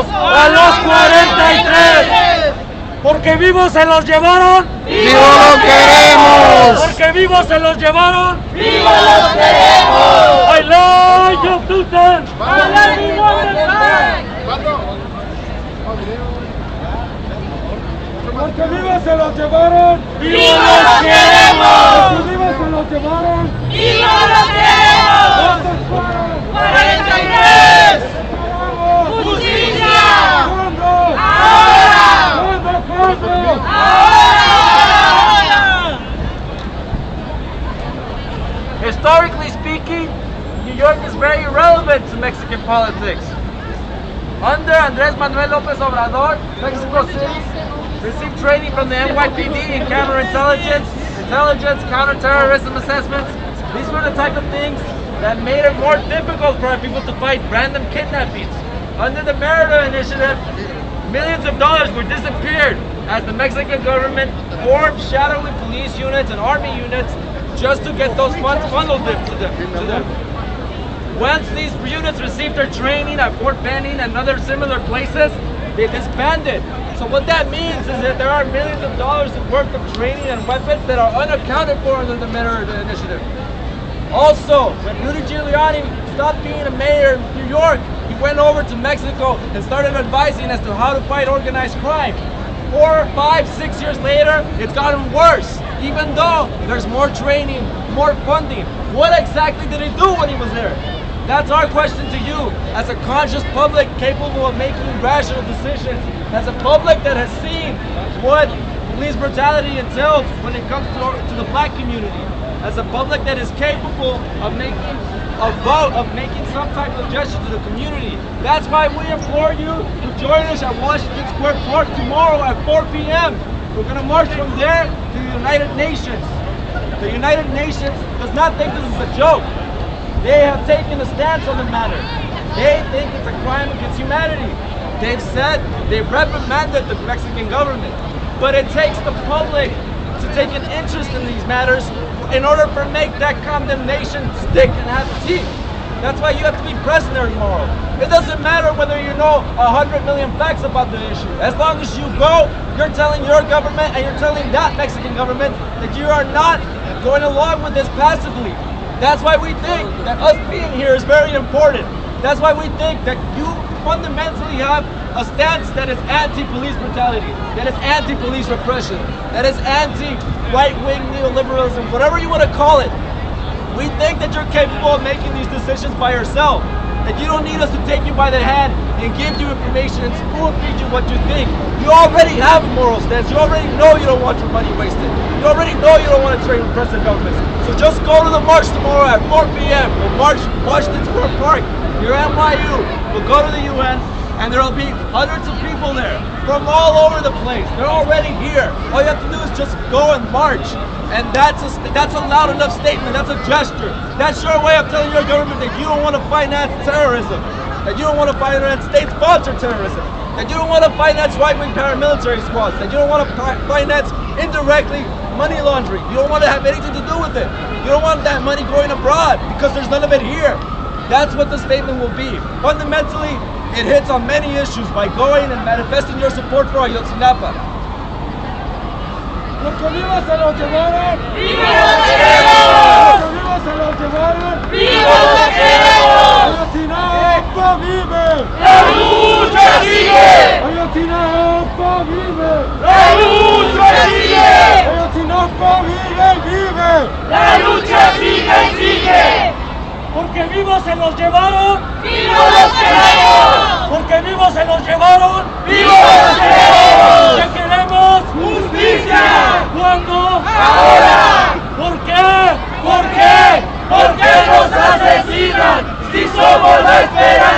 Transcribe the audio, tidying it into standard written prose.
queremos a los 43. Porque vivos se los llevaron. ¡Vivos los queremos! Porque vivos se los llevaron. ¡Viva los queremos! I like you, Tutan. Porque vivos se los llevaron. ¡Viva los queremos! Porque vivos se los llevaron. ¡Viva los queremos! ¿Cuántos fueron? 43. ¡Justicia! ¿Cuándo? ¡Ahora! ¿Cuándo? ¡Ahora! Historically speaking, New York is very irrelevant to Mexican politics. Under Andrés Manuel López Obrador, Mexico City received training from the NYPD in counterintelligence, counterterrorism assessments. These were the type of things that made it more difficult for our people to fight random kidnappings. Under the Merida Initiative, millions of dollars were disappeared as the Mexican government formed shadowy police units and army units just to get those funds funneled to them. Once these units received their training at Fort Benning and other similar places, they disbanded. So what that means is that there are millions of dollars worth of training and weapons that are unaccounted for under the Merida Initiative. Also, when Rudy Giuliani stopped being a mayor in New York, he went over to Mexico and started advising as to how to fight organized crime. 4, 5, 6 years later, it's gotten worse. Even though there's more training, more funding. What exactly did he do when he was there? That's our question to you, as a conscious public capable of making rational decisions, as a public that has seen what police brutality entails when it comes to the black community, as a public that is capable of making a vote, of making some type of gesture to the community. That's why we implore you to join us at Washington Square Park tomorrow at 4 p.m. We're going to march from there to the United Nations. The United Nations does not think this is a joke. They have taken a stance on the matter. They think it's a crime against humanity. They've said, they've reprimanded the Mexican government. But it takes the public to take an interest in these matters in order to make that condemnation stick and have teeth. That's why you have to be present there tomorrow. It doesn't matter whether you know 100 million facts about the issue. As long as you go, you're telling your government and you're telling that Mexican government that you are not going along with this passively. That's why we think that us being here is very important. That's why we think that you fundamentally have a stance that is anti-police brutality, that is anti-police repression, that is anti-right-wing neoliberalism, whatever you want to call it. We think that you're capable of making these decisions by yourself, that you don't need us to take you by the hand and give you information and spoon-feed you what you think. You already have a moral stance. You already know you don't want your money wasted. You already know you don't want to trade with oppressive governments. So just go to the march tomorrow at 4 p.m. We'll march Washington Square Park. Your NYU. We'll go to the UN, and there will be hundreds of people there from all over the place. They're already here. All you have to do is just go and march. And that's a loud enough statement. That's a gesture. That's your way of telling your government that you don't want to finance terrorism, that you don't want to finance state-sponsored terrorism, that you don't want to finance right-wing paramilitary squads, that you don't want to finance indirectly money laundering. You don't want to have anything to do with it. You don't want that money going abroad because there's none of it here. That's what the statement will be. Fundamentally, it hits on many issues by going and manifesting your support for Ayotzinapa. Porque vivos se los llevaron. ¡Viva los queremos! Porque vivos se los llevaron. ¡Viva los queremos! Ayotzinapa vive. ¡La lucha sigue! Ayotzinapa vive. ¡La lucha sigue! Ayotzinapa vive. ¡La lucha sigue y sigue! Porque vivos se los llevaron. ¡Viva los queremos! Porque vivos se los llevaron. ¡Viva los queremos! ¿Qué queremos? ¡Justicia! ¿Cuándo? ¡Ahora! ¿Por qué? ¿Por qué? ¿Por qué nos asesinan si somos la esperanza?